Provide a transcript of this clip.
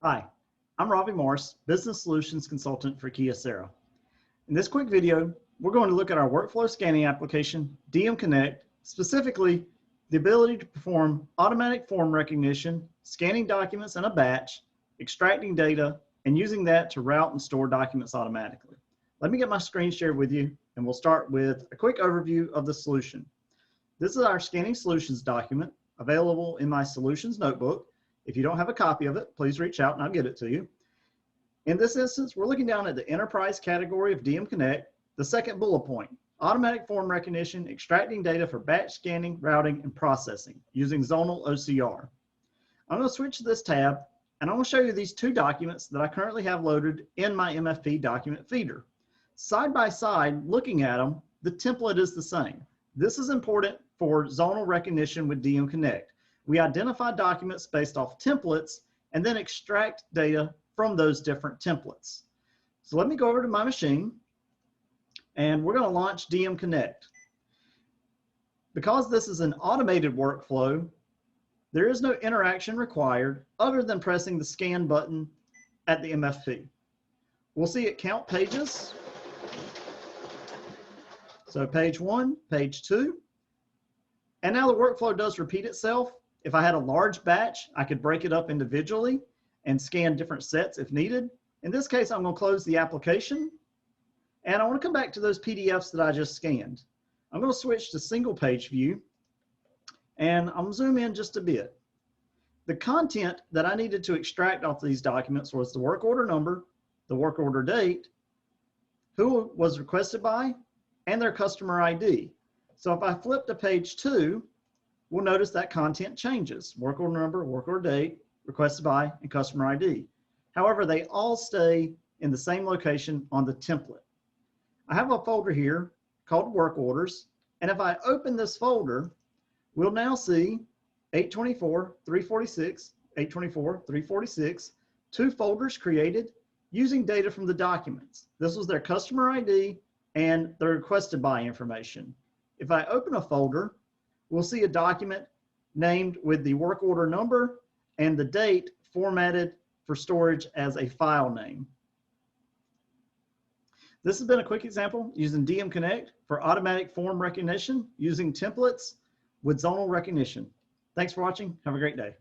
Hi, I'm Robbie Morris, Business Solutions Consultant for Kyocera. In this quick video, we're going to look at our workflow scanning application, DMConnect, specifically the ability to perform automatic form recognition, scanning documents in a batch, extracting data, and using that to route and store documents automatically. Let me get my screen shared with you, and we'll start with a quick overview of the solution. This is our Scanning Solutions document available in my Solutions notebook. If you don't have a copy of it, please reach out and I'll get it to you. In this instance, we're looking down at the enterprise category of DMConnect, the second bullet point, automatic form recognition, extracting data for batch scanning, routing, and processing using Zonal OCR. I'm going to switch to this tab and I'm going to show you these two documents that I currently have loaded in my MFP document feeder. Side by side, looking at them, the template is the same. This is important for zonal recognition with DMConnect. We identify documents based off templates and then extract data from those different templates. So let me go over to my machine and we're going to launch DMConnect. Because this is an automated workflow, there is no interaction required other than pressing the scan button at the MFP. We'll see it count pages. So page 1, page 2. And now the workflow does repeat itself. If I had a large batch, I could break it up individually and scan different sets if needed. In this case, I'm going to close the application. And I want to come back to those PDFs that I just scanned. I'm going to switch to single page view. And I'm going to zoom in just a bit. The content that I needed to extract off these documents was the work order number, the work order date, who was requested by, and their customer ID. So if I flip to page 2, we'll notice that content changes. Work order number, work order date, requested by, and customer ID. However, they all stay in the same location on the template. I have a folder here called work orders. And if I open this folder, we'll now see 824, 346, 824, 346, two folders created using data from the documents. This was their customer ID and the requested by information. If I open a folder, we'll see a document named with the work order number and the date formatted for storage as a file name. This has been a quick example using DMConnect for automatic form recognition using templates with zonal recognition. Thanks for watching. Have a great day.